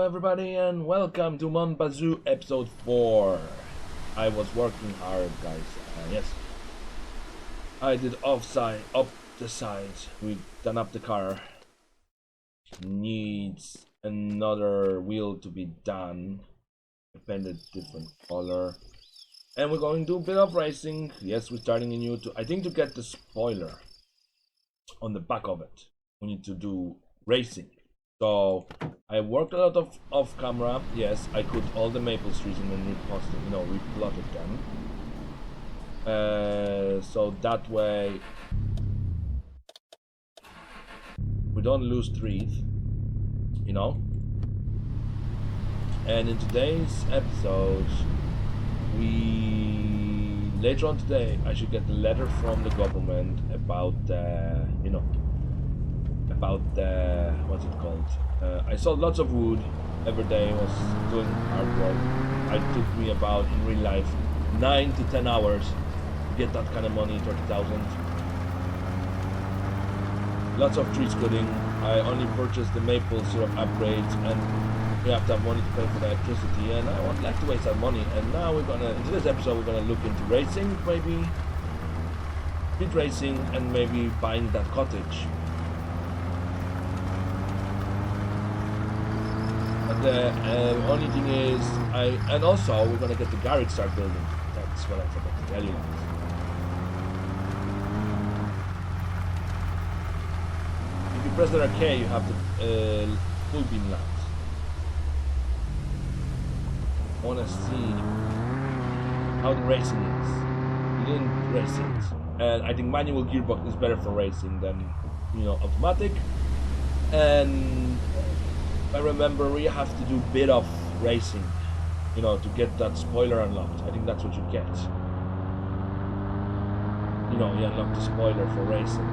everybody and welcome to Mon Bazou episode 4. I was working hard, guys. Yes, I did up the sides. We done up the car. Needs another wheel to be done. I painted different color. And we're going to do a bit of racing. Yes, we're starting a new I think to get the spoiler on the back of it, we need to do racing. So I worked a lot of off camera. Yes, I cut all the maple trees and then replotted them. So that way we don't lose trees, And in today's episode, later on today, I should get the letter from the government about what's it called? I saw lots of wood every day. I was doing hard work. It took me about, in real life, 9 to 10 hours to get that kind of money, 30,000. Lots of tree cutting. I only purchased the maple syrup upgrades, and we have to have money to pay for the electricity, and I won't like to waste that money. And now in today's episode, we're gonna look into racing, maybe speed racing, and maybe buying that cottage. But the only thing is, and also we're gonna get the garage start building. That's what I forgot to tell you guys. If you press the arcade, you have the full beam lamps. I wanna see how the racing is. We didn't race it, and I think manual gearbox is better for racing than automatic. And I remember we have to do a bit of racing, to get that spoiler unlocked. I think that's what you get. You unlock the spoiler for racing.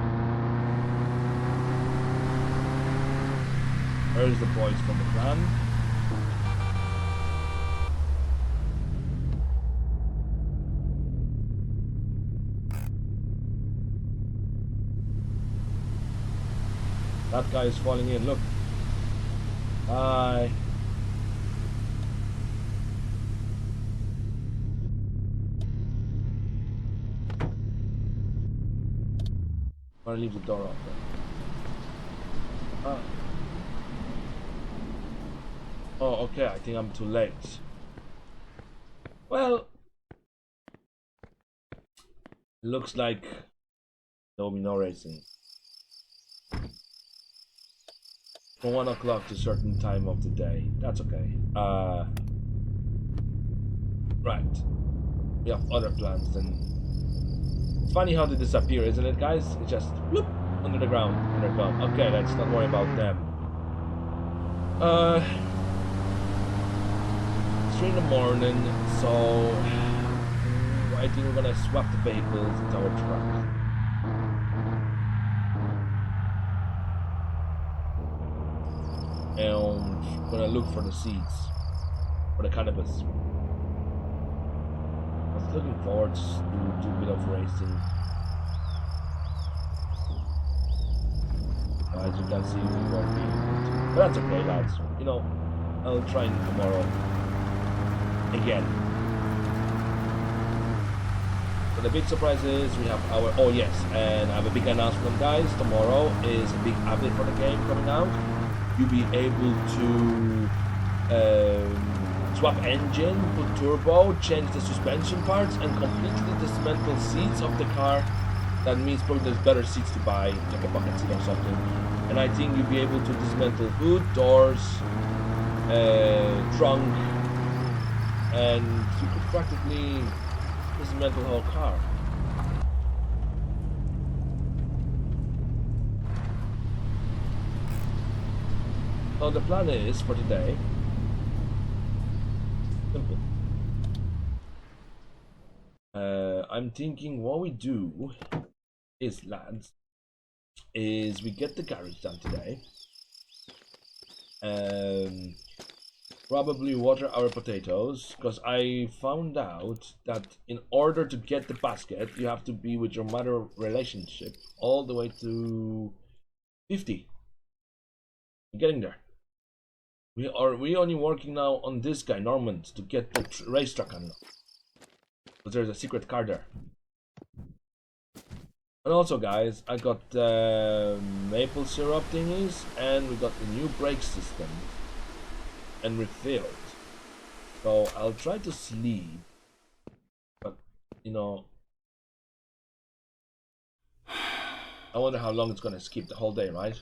Where's the boys from the clan? That guy is falling in, look. Hi. I'm gonna leave the door open. Oh, okay, I think I'm too late. Well, looks like there will be no racing. From 1 o'clock to a certain time of the day. That's okay. Right. We have other plans then. It's funny how they disappear, isn't it, guys? It's just whoop, under the ground and they're gone. Okay, let's not worry about them. It's 3 in the morning, so I think we're gonna swap the vehicles into our truck. And I'm gonna look for the seeds for the cannabis. I was looking forward to do a bit of racing. As you can see, we won't be able to. But that's okay, lads. I'll try tomorrow again. But the big surprise is we have our. Oh yes, and I have a big announcement, guys. Tomorrow is a big update for the game coming out. You'll be able to swap engine, put turbo, change the suspension parts, and completely dismantle seats of the car. That means probably there's better seats to buy, like a bucket seat or something. And I think you'll be able to dismantle hood, doors, trunk, and you could practically dismantle the whole car. So the plan is for today, simple. I'm thinking what we do is, lads, is we get the garage done today. Probably water our potatoes, because I found out that in order to get the basket, you have to be with your mother relationship all the way to 50. I'm getting there. We only working now on this guy, Normand, to get the race truck unlocked. But there's a secret car there. And also, guys, I got maple syrup thingies, and we got the new brake system and refilled. So I'll try to sleep, but you know, I wonder how long it's gonna skip the whole day, right?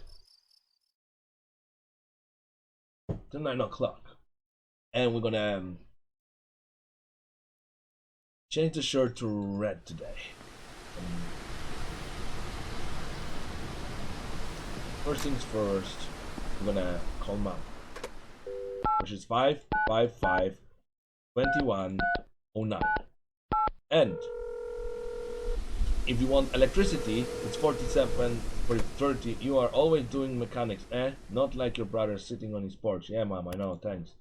To 9 o'clock, and we're gonna change the shirt to red today. First things first, we're gonna call Mom, which is 555-2109. And if you want electricity, it's 47-30. You are always doing mechanics, Not like your brother sitting on his porch. Yeah, Mom, I know, thanks.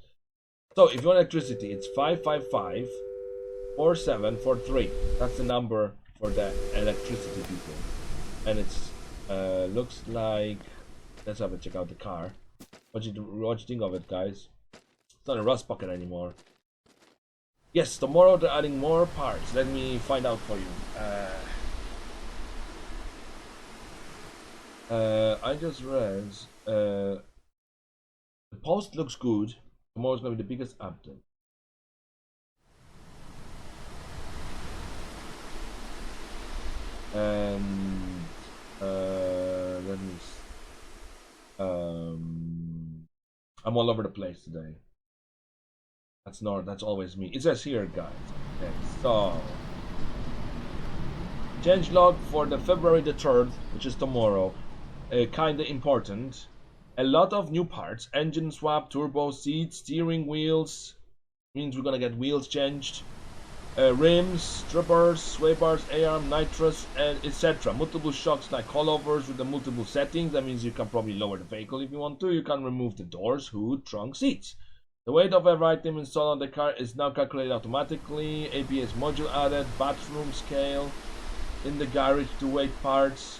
So if you want electricity, it's 555-4743. That's the number for the electricity people. And it's looks like, let's have a check out the car. What you think of it, guys? It's not a rust bucket anymore. Yes, tomorrow they're adding more parts. Let me find out for you. I just read the post looks good. Tomorrow's gonna be the biggest update. And let me I'm all over the place today. That's always me. It says here, guys. Okay, so change log for the February the 3rd, which is tomorrow. Kinda important. A lot of new parts. Engine swap, turbo, seats, steering wheels. Means we're gonna get wheels changed. Rims, strippers, sway bars, A-arm, nitrous, and etc. Multiple shocks like coilovers with the multiple settings. That means you can probably lower the vehicle if you want to. You can remove the doors, hood, trunk, seats. The weight of every item installed on the car is now calculated automatically. ABS module added, bathroom scale in the garage to weight parts.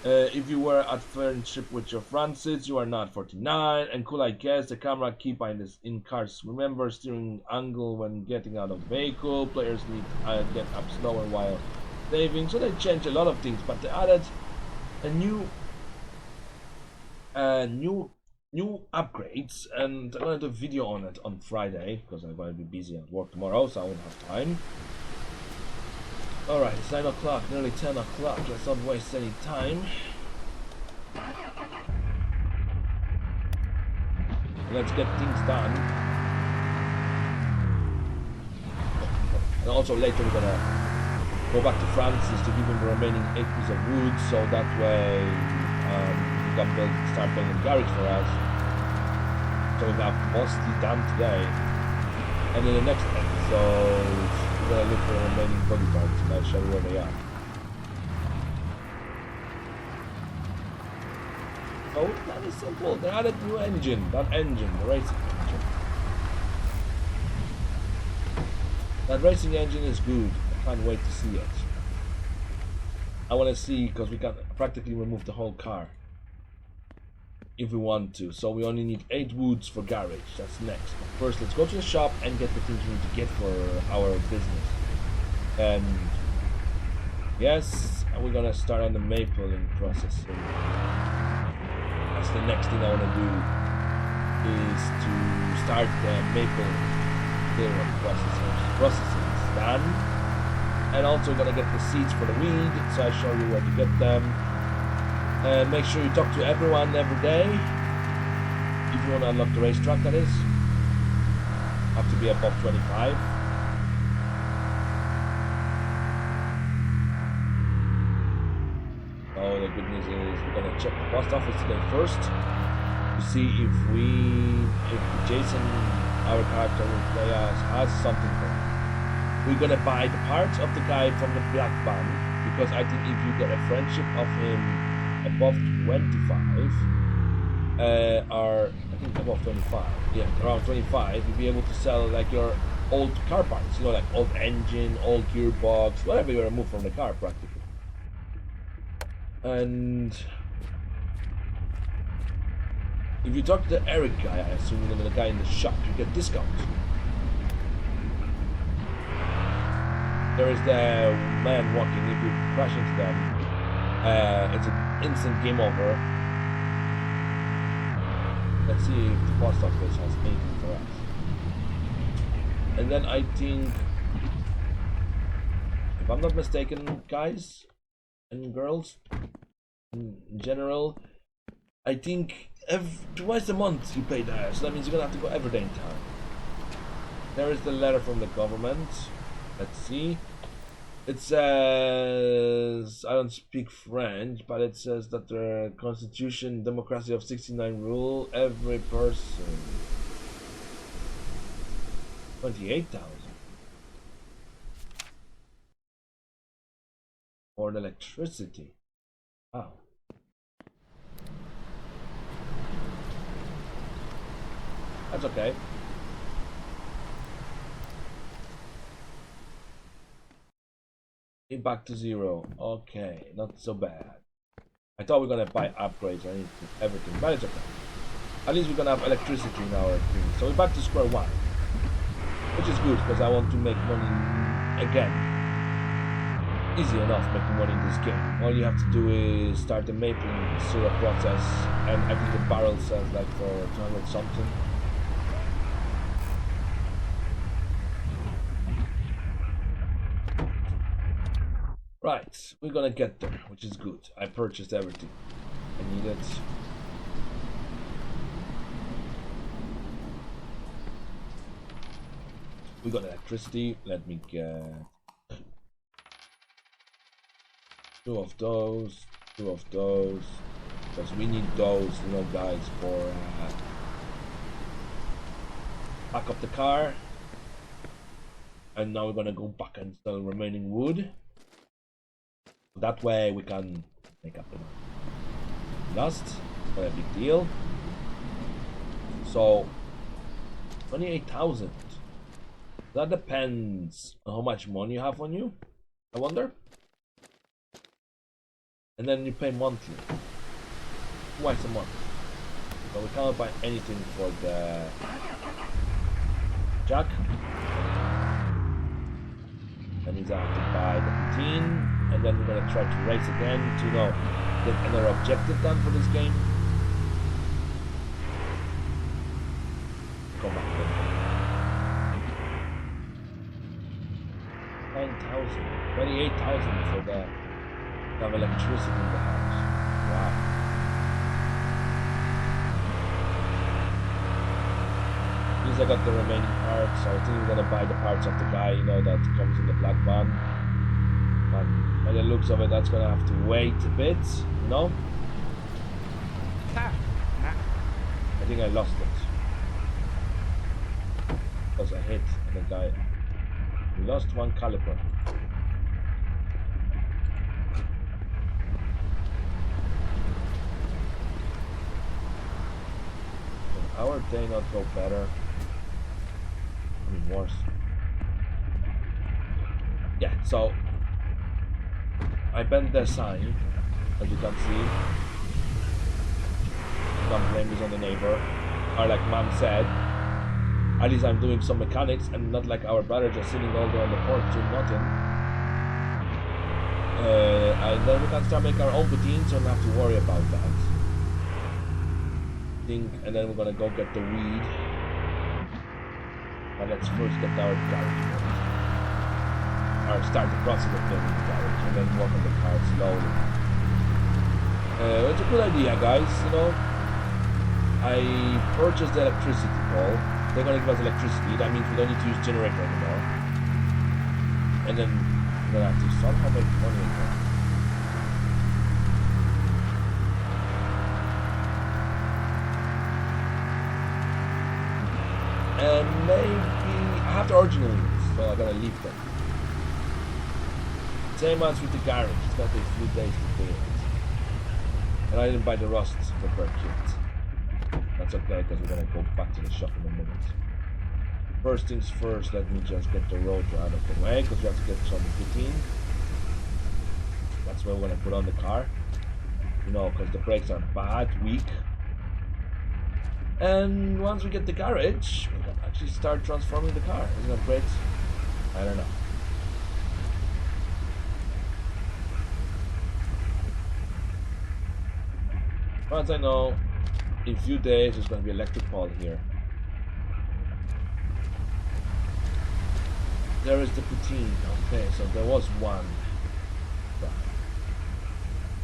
If you were at friendship with your front seats, you are not 49. And cool, I guess the camera keep in cars. Remember steering angle when getting out of the vehicle. Players need to get up slower while saving. So they changed a lot of things, but they added a new upgrades, and I'm gonna do a video on it on Friday because I'm gonna be busy at work tomorrow, so I won't have time. Alright, it's 9 o'clock, nearly 10 o'clock. Let's not waste any time. Let's get things done. And also later we're gonna go back to Francis to give him the remaining 8 pieces of wood, so that way he can start building a garage for us. So we have mostly done today. And in the next episode, we're gonna look for the remaining body parts and I'll show you where they are. So that is simple. They added new engine, the racing engine. That racing engine is good. I can't wait to see it. I want to see, because we can practically remove the whole car if we want to. So we only need 8 woods for garage. That's next. But first, let's go to the shop and get the things we need to get for our business. And yes, we're gonna start on the mapling processing. That's the next thing I want to do, is to start the maple syrup processing. It's done. And also gonna get the seeds for the weed, so I'll show you where to get them. And make sure you talk to everyone every day. If you want to unlock the racetrack, that is. Have to be above 25. Oh, the good news is we're gonna check the post office today first to see if Jason, our character will play us, has something for us. We're gonna buy the parts of the guy from the black van, because I think if you get a friendship of him above 25, or I think above 25, yeah, around 25, you'll be able to sell like your old car parts, like old engine, old gearbox, whatever you remove from the car practically. And If you talk to the Eric guy, I assume the guy in the shop, you get discounts. There is the man walking. If you crash into them, it's an instant game over. Let's see if the post office has anything for us. And then I think, if I'm not mistaken, guys and girls, in general, I think twice a month you pay there, so that means you're gonna have to go every day in town. There is the letter from the government. Let's see. It says, I don't speak French, but it says that the Constitution, democracy of 69 rule every person. 28,000 for the electricity. Wow. That's okay. Back to zero. Okay, not so bad. I thought we were gonna buy upgrades or anything, everything, but it's okay. At least we're gonna have electricity in our thing. So we're back to square one, which is good because I want to make money again. Easy enough making money in this game. All you have to do is start the maple syrup process, and I think the barrel sells like for 200 something. Right, we're gonna get there, which is good. I purchased everything I needed. We got electricity. Let me get two of those, because we need those, you know, guys, for back up the car. And now we're gonna go back and sell remaining wood. That way we can make up the money. Lost, not a big deal. So 28,000. That depends on how much money you have on you, I wonder. And then you pay monthly, twice a month. So we cannot buy anything for the Jack. And he's going to buy the poutine. And then we're gonna try to race again to, you know, get another objective done for this game. Come on. 9,000, 28,000 for the have electricity in the house. Wow. At least I got the remaining parts, so I think we're gonna buy the parts of the guy, you know, that comes in the black van. But by the looks of it, that's gonna have to wait a bit, you know? I think I lost it. Because I hit the guy. We lost one caliper. Can our day not go better? I mean, worse. Yeah, so I bent the sign, as you can see. Don't blame this on the neighbor. Or like Mom said, at least I'm doing some mechanics and not like our brother just sitting all day on the porch doing nothing. And then we can start making our own poutine, so I don't have to worry about that. And then we're gonna go get the weed. But let's first get our garage going. Or start the process of getting the garage and then work on the car slowly. It's a good idea, guys, you know. I purchased the electricity pole. They're gonna give us electricity. That means we don't need to use generator anymore. And then we're gonna have to somehow make money again. And maybe I have the original ones, so I'm gonna leave them. Same as with the garage. It's gonna take a few days to do it. And I didn't buy the rust repair kit. That's okay, because we're gonna go back to the shop in a minute. First things first, let me just get the rotor out of the way, because we have to get some poutine. That's where we're gonna put on the car. You know, because the brakes are bad, weak. And once we get the garage, we can actually start transforming the car. Isn't that great? I don't know. As I know, in a few days there's going to be electric pole here. There is the poutine. Okay, so there was one.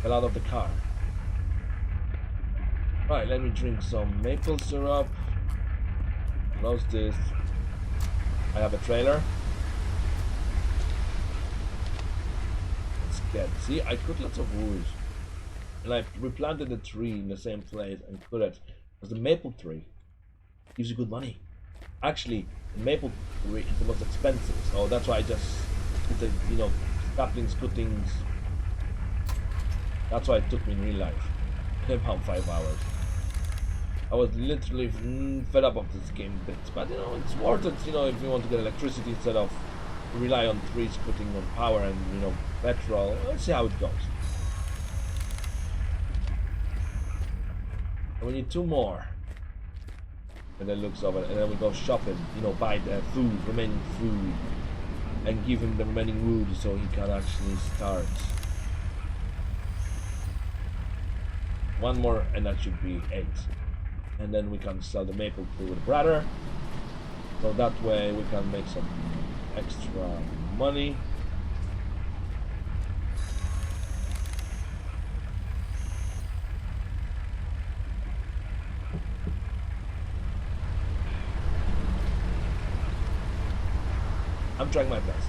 Fell out of the car. Right, let me drink some maple syrup. Close this. I have a trailer. Let's get. See, I cooked lots of wood. And I replanted a tree in the same place and put it. Because the maple tree gives you good money. Actually, the maple tree is the most expensive. So that's why I just put the, saplings, cuttings. That's why it took me in real life. About 5 hours. I was literally fed up of this game bit, but it's worth it, if you want to get electricity instead of rely on trees putting on power and petrol. Let's see how it goes. And we need 2 more. And then looks over, and then we go shopping, buy the food, remaining food, and give him the remaining wood so he can actually start. 1 more, and that should be 8. And then we can sell the maple tree with brother, so that way we can make some extra money. I'm trying my best,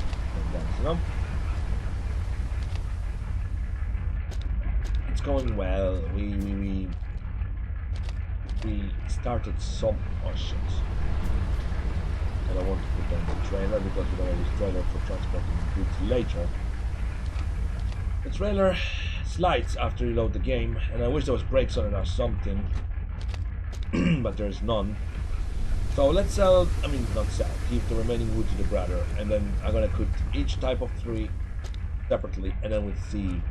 It's going well. We started some options, and I want to put on the trailer because we don't have this trailer for transporting goods later. The trailer slides after you load the game, and I wish there was brakes on it or something, but there's none. So let's sell, not sell, keep the remaining wood to the brother, and then I'm gonna put each type of tree separately, and then we'll see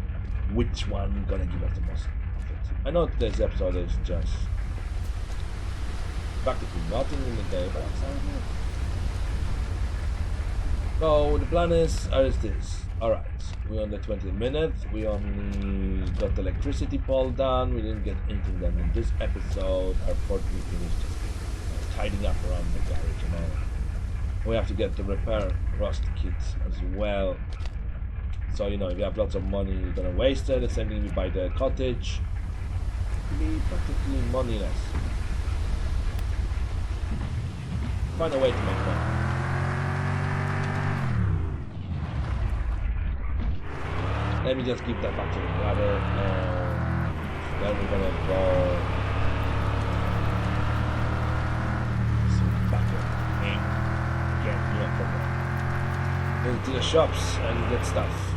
which one gonna give us the most profit. I know today's episode is just practically nothing in the day, but it's all good. So the plan is this. Alright, we're on the 20 minutes. We only got the electricity pole done. We didn't get anything done in this episode. Our port we finished just tidying up around the garage and all. We have to get the repair rust kits as well. So if you have lots of money, you're gonna waste it. The same thing, you buy the cottage. Be practically moneyless. Find a way to make money. Let me just keep that back to the brother, and then we're gonna go back again, into the shops and get stuff.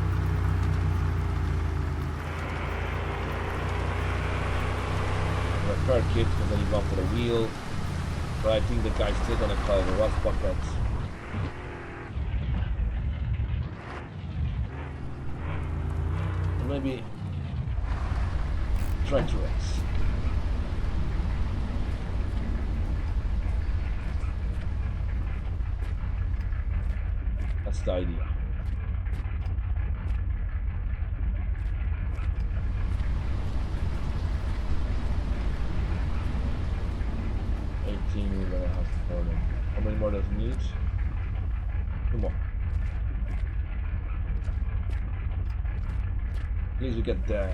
Repair kit, and then you go for the wheel. But I think the guy's still gonna call the rust buckets. And maybe try to race. That's the idea. We're gonna have to more than. How many more does it need? 2 more. Please we get the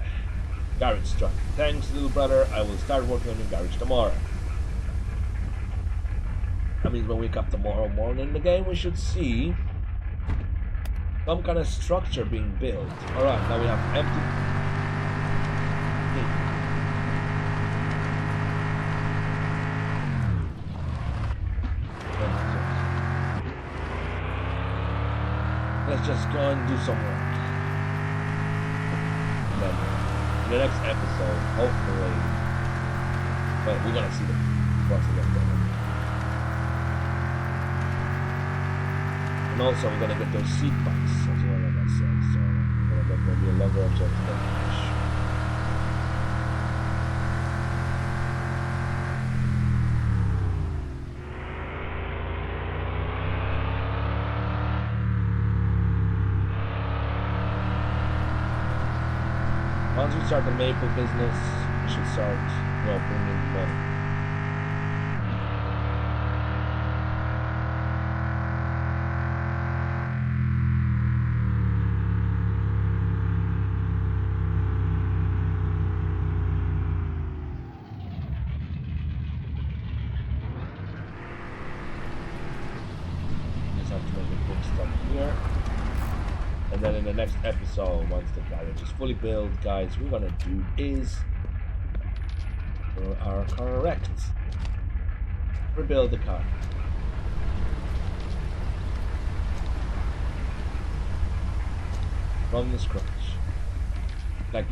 garage truck. Thanks, little brother. I will start working on your garage tomorrow. That means when we wake up tomorrow morning in the game, we should see some kind of structure being built. Alright, now we have empty. Let's just go and do some work. And then in the next episode, hopefully, well, we're gonna see the process of that. And also, we're gonna get those seat backs as well, like I said. So we're gonna get maybe a longer episode to finish. once we start the maple business, we should start, bringing money. Just have to make a quick stop here. And then in the next episode, once the garage is fully built, guys, we're gonna do is are correct. Rebuild the car. From the scratch. Like,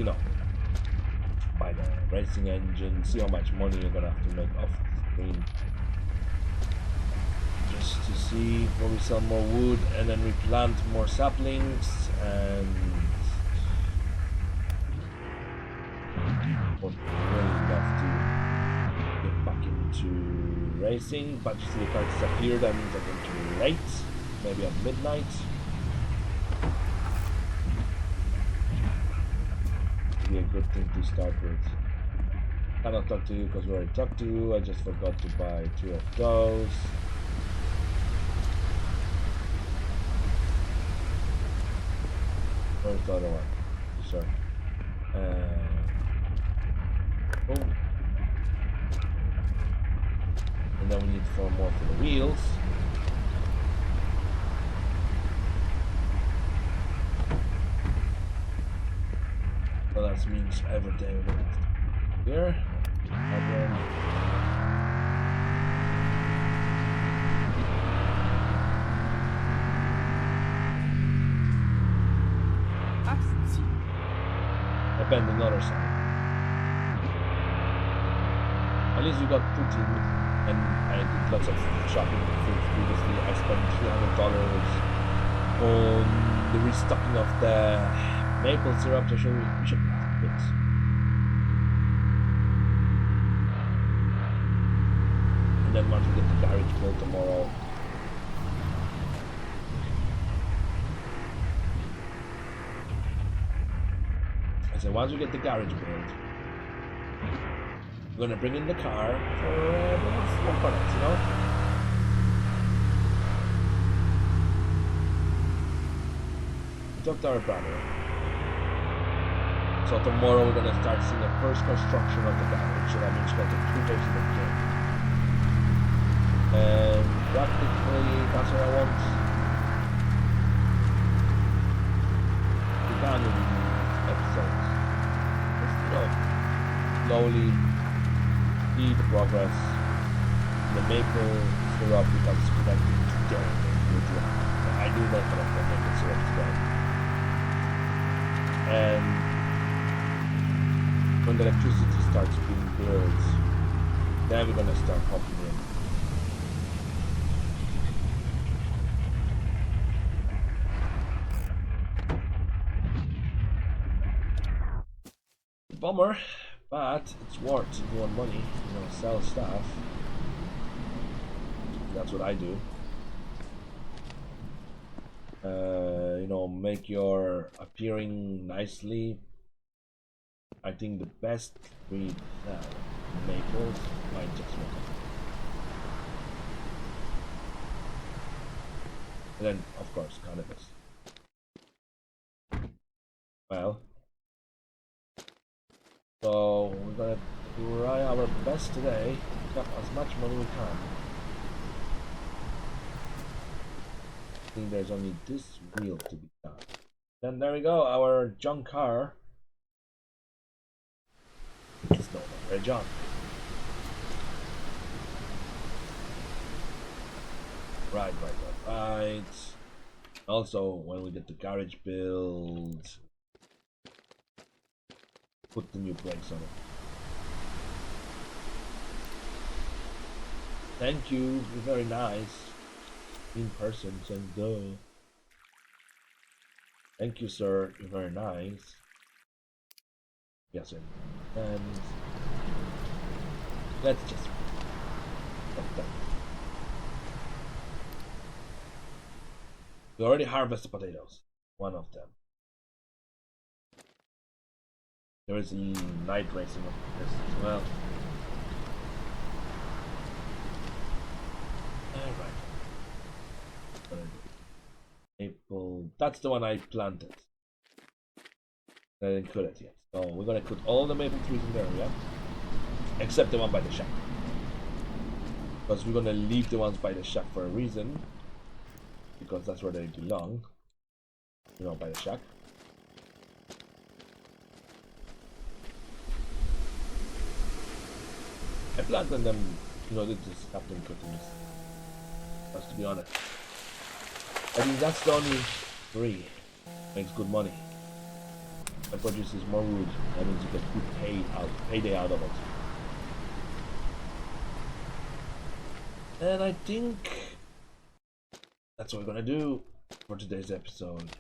buy the racing engine, see how much money you're gonna have to make off the screen. Just to see where we sell more wood and then we plant more saplings and would really love to get back into racing, but you see the car disappear, that means I'm going to be late, maybe at midnight. Be a good thing to start with. Cannot talk to you because we already talked to you. I just forgot to buy 2 of those. Where's the other one? Sure. Oh. And then we need 4 more for the wheels. So that means everything we're gonna have to here. And then bend another side. At least we got poutine, and I did lots of shopping for food previously. I spent $300 on the restocking of the maple syrup to show we should have it. And then once we get the garage built tomorrow, so once we get the garage built, we're gonna bring in the car for more products, We talked to our brother. So tomorrow we're gonna start seeing the first construction of the garage. So that means we're gonna take 2 days in the game. And practically that's what I want. We're done with these episodes. Slowly see the progress. The maple syrup becomes connected together. I do know how to maple syrup today. And when the electricity starts being built, then we're gonna start pumping in. Bummer, but it's worth if you want money, sell stuff. That's what I do. Make your appearing nicely. I think the best breed maples might just work. And then, of course, cannabis. Well. So we're gonna try our best today to get as much money we can. I think there's only this wheel to be done. Then there we go, our junk car. It's no longer a junk. Right. Also, when we get the garage built, put the new brakes on it. Thank you, you're very nice. In person, saying duh. Thank you, sir, you're very nice. Yes, and let's just stop that. We already harvested potatoes. One of them. There is night racing of this as well. Alright. Maple. That's the one I planted. I didn't cut it yet. So we're gonna cut all the maple trees in the area. Except the one by the shack. Because we're gonna leave the ones by the shack for a reason. Because that's where they belong. You know, by the shack. I planted them, you know, they just have them cuttings. But to be honest, I think that's the only three. Makes good money. And produces more wood. That means you get good payday out of it. And I think that's what we're gonna do for today's episode.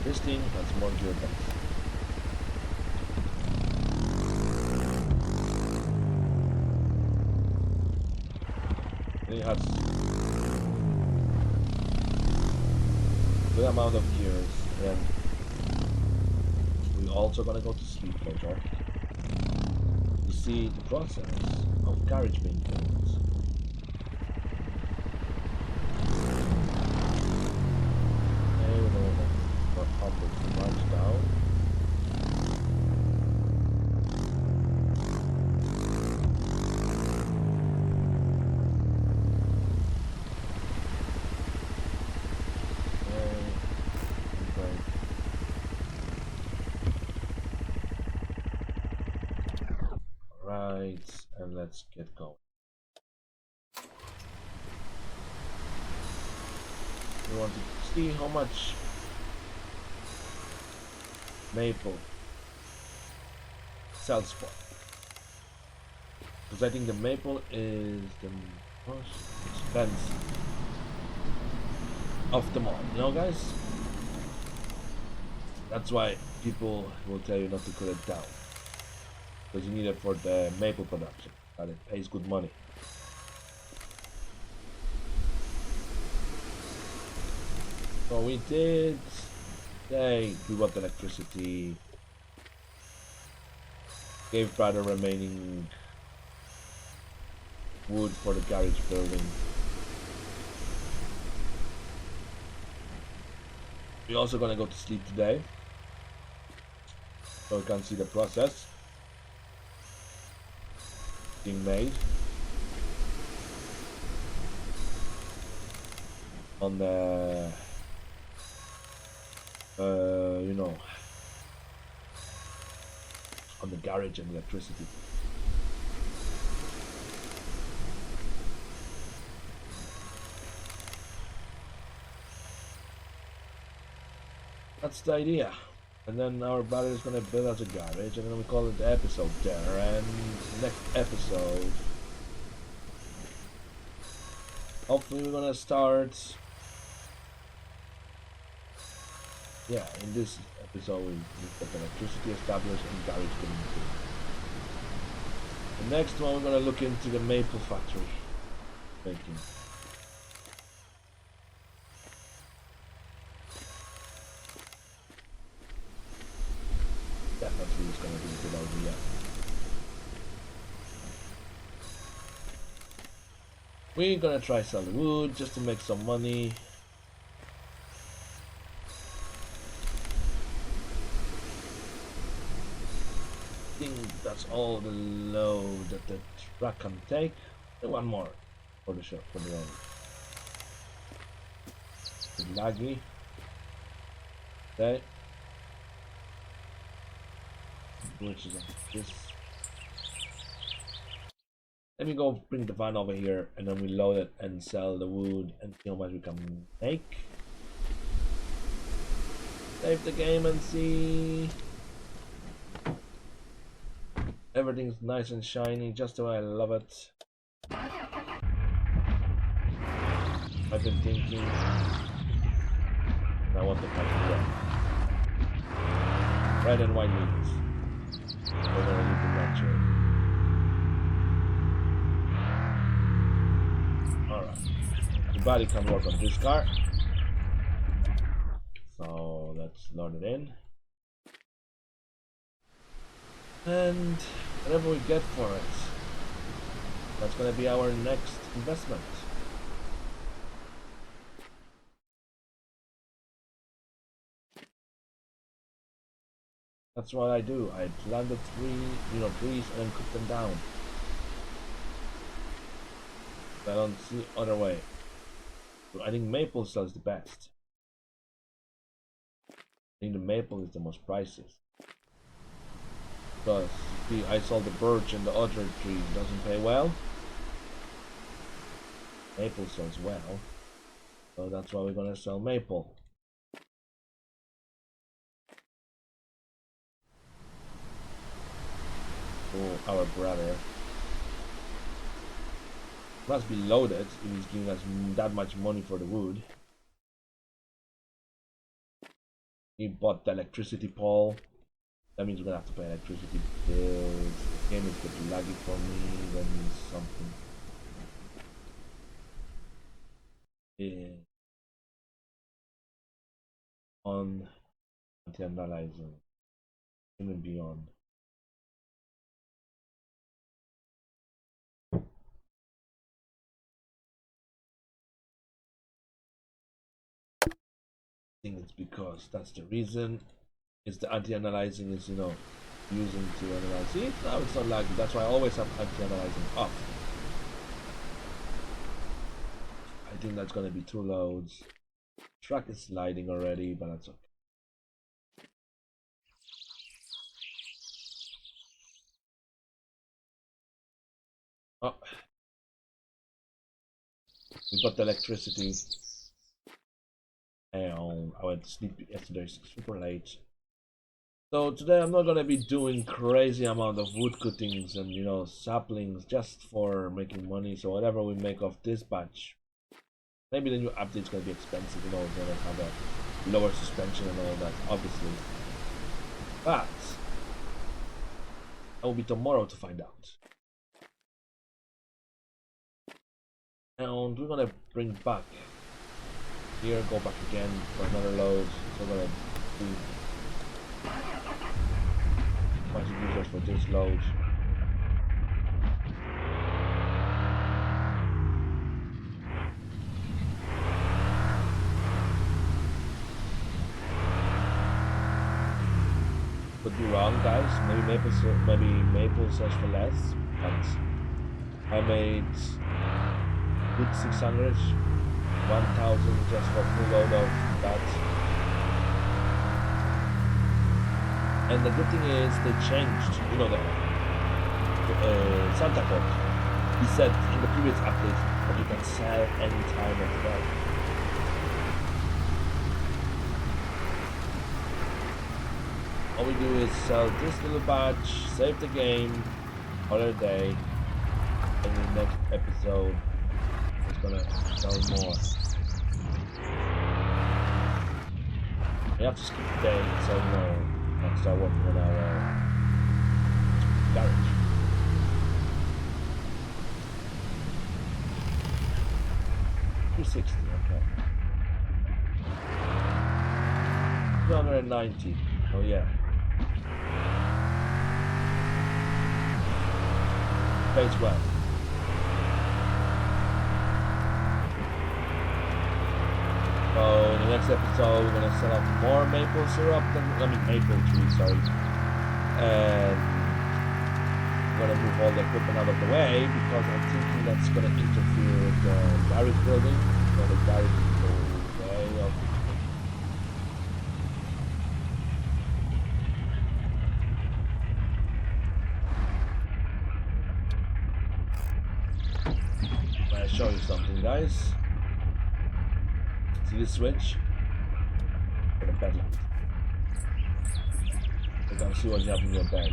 This thing has more gearbox. And it has good amount of gears, and we're also gonna go to sleep later to see the process of garage being built. Okay, we're gonna pump it too much down. And let's get going. We want to see how much maple sells for. Because I think the maple is the most expensive of them all. You know, guys? That's why people will tell you not to cut it down. Because you need it for the maple production, and it pays good money. So we did say we got electricity, gave Brad the remaining wood for the garage building. We're also gonna go to sleep today, so we can see the process being made on the you know, on the garage and electricity. That's the idea. And then our battery is gonna build as a garage, and then we call it the episode there. And next episode, hopefully we're gonna start. Yeah, in this episode we've got electricity established and garage getting built. The next one we're gonna look into the maple factory making. Definitely is gonna be a good idea. We're gonna try selling wood just to make some money. I think that's all the load that the truck can take. And one more for the shop, for the owner. It's laggy. Okay. Which is this. Let me go bring the van over here, and then we load it and sell the wood and see how much we can make. Save the game and see. Everything's nice and shiny, just the way I love it. I've been thinking I want the color red and white leaves. We're gonna need the red chair. Alright. The body can work on this car. let's load it in. And whatever we get for it, that's gonna be our next investment. That's what I do. I plant the trees and then cook them down. I don't see other way. I think maple sells the best. I think the maple is the most prices. Because see, I sold the birch and the other tree doesn't pay well. Maple sells well, so that's why we're gonna sell maple. For our brother. Must be loaded if he's giving us that much money for the wood. He bought the electricity pole. That means we're gonna have to pay electricity bills. The game is getting laggy for me. That means something. Yeah. On anti-analyzing. Even beyond. I think it's because that's the reason. Is the anti-analyzing is using to analyze. See, now it's not laggy. That's why I always have anti-analyzing up. I think that's gonna be 2 loads. Truck is sliding already, but that's okay. Oh, we got the electricity. And I went to sleep yesterday super late. So today I'm not gonna be doing crazy amount of wood cuttings and saplings just for making money. So whatever we make of this batch, maybe the new update's gonna be expensive. It's gonna have a lower suspension and all that, obviously. But that will be tomorrow to find out. And we're gonna bring back here, go back again for another load. So we're gonna do bunch of users for this load. Could be wrong, guys. Maybe maple sells for less, but I made good 600, 1,000 just for full load of that. And the good thing is they changed, the Santa code. He said in the previous update that you can sell any time of the day. All we do is sell this little batch, save the game, other day, and the next episode is gonna sell more. We have to skip the day, so and start working on our garage. $260, okay. 290. Oh yeah. Pays well. So in the next episode we're gonna set up more maple syrup, maple trees, sorry. And we're gonna move all the equipment out of the way because I'm thinking that's gonna interfere with the garage building. So the garage is way up. I'll show you something, guys. See this switch? For the bed light. You can see what you have in your bed.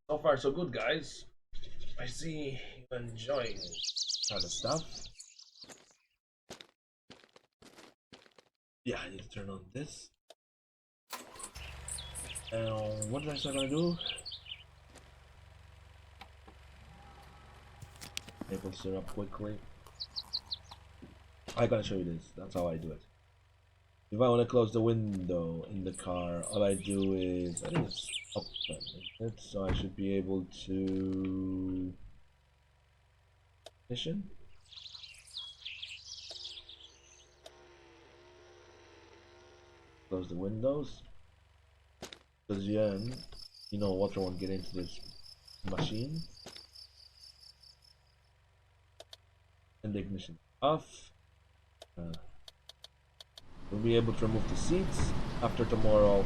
So far so good, guys. I see you enjoying kind of stuff. Yeah, I need to turn on this. And what was I gonna do? maple syrup quickly. I gotta show you this. That's how I do it. If I want to close the window in the car, all I do is, I think it's open, isn't it? So I should be able to ignition. Close the windows. Because then, you know, water won't get into this machine. And the ignition off. We'll be able to remove the seats after tomorrow.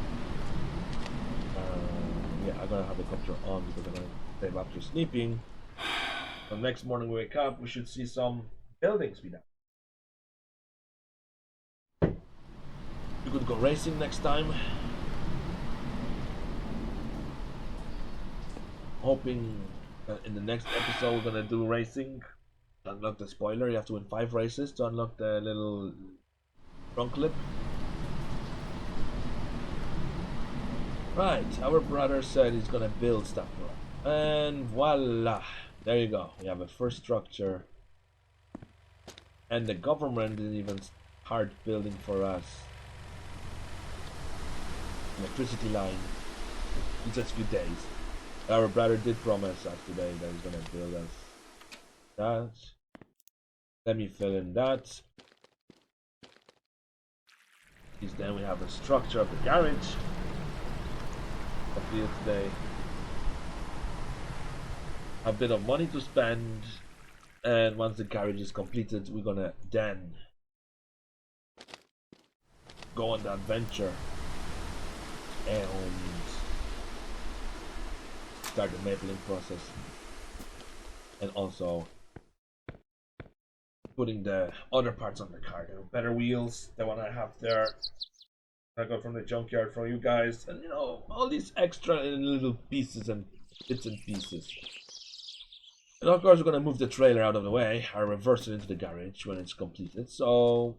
Yeah, I'm gonna have the computer on because I'm gonna save after sleeping. So next morning we wake up, we should see some buildings be done. We could go racing next time. Hoping that in the next episode we're gonna do racing. To unlock the spoiler, you have to win 5 races to unlock the little front clip. Right, our brother said he's gonna build stuff for us. And voila! There you go. We have a first structure. And the government didn't even start building for us. Electricity line. In just a few days. Our brother did promise us today that he's gonna build us that. Let me fill in that. Then we have a structure of the garage completed today. A bit of money to spend, and once the garage is completed, we're gonna then go on the adventure and start the mapling process, and also putting the other parts on the car. The better wheels, the one I have there, I got from the junkyard for you guys, and you know, all these extra little pieces and bits and pieces. And of course we're gonna move the trailer out of the way, or reverse it into the garage when it's completed. So,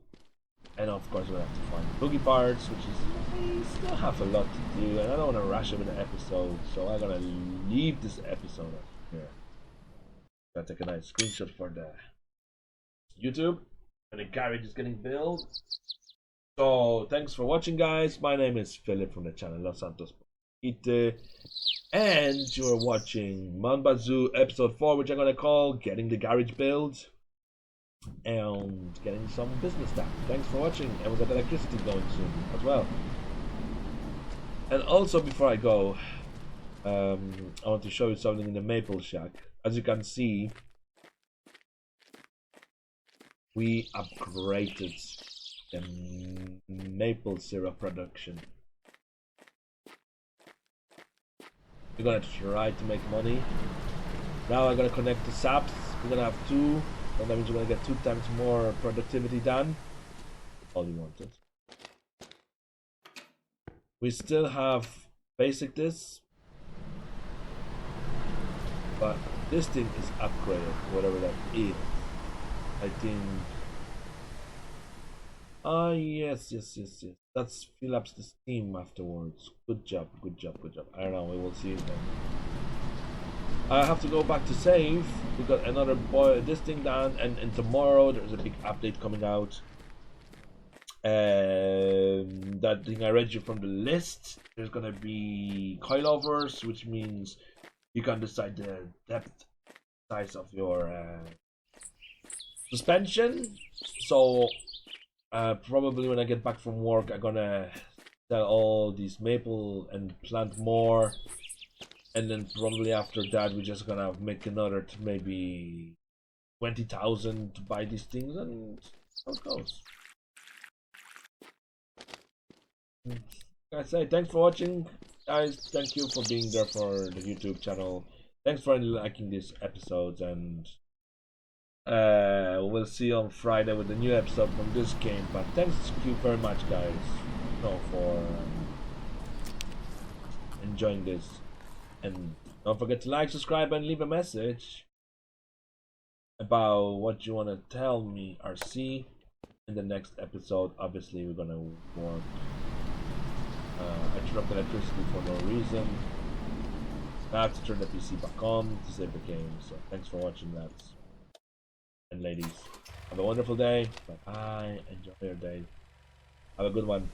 and of course we'll have to find boogie parts, which is, we still have a lot to do, and I don't want to rush them in the episode, so I'm gonna leave this episode up here. Gotta take a nice screenshot for the YouTube, and the garage is getting built. So thanks for watching, guys. My name is Philip from the channel Los Santos Ite, and you're watching Mon Bazou episode 4, which I'm gonna call Getting the Garage Built and getting some business done. Thanks for watching, and we got electricity going soon as well. And also, before I go, I want to show you something in the maple shack. As you can see, we upgraded the maple syrup production. We're gonna try to make money. Now I'm gonna connect the saps. We're gonna have 2, and that means we're gonna get 2 times more productivity done. All we wanted. We still have basic this, but this thing is upgraded, whatever that is. I think. Ah, yes. That's fill up the steam afterwards. Good job. I don't know, we will see it then. I have to go back to save. We got another this thing done, and tomorrow there's a big update coming out. That thing I read you from the list. There's gonna be coilovers, which means you can decide the depth size of your suspension. So probably when I get back from work, I'm gonna sell all these maple and plant more, and then probably after that we're just gonna make another to maybe 20,000 to buy these things, and how it goes. I say thanks for watching, guys. Thank you for being there for the YouTube channel. Thanks for liking these episodes, and we'll see you on Friday with a new episode from this game. But thanks you very much, guys, for enjoying this. And don't forget to like, subscribe, and leave a message about what you want to tell me or see in the next episode. Obviously, we're gonna work. I turned off the electricity for no reason. I have to turn the PC back on to save the game. So thanks for watching, lads. and ladies. Have a wonderful day. Bye bye. Enjoy your day. Have a good one.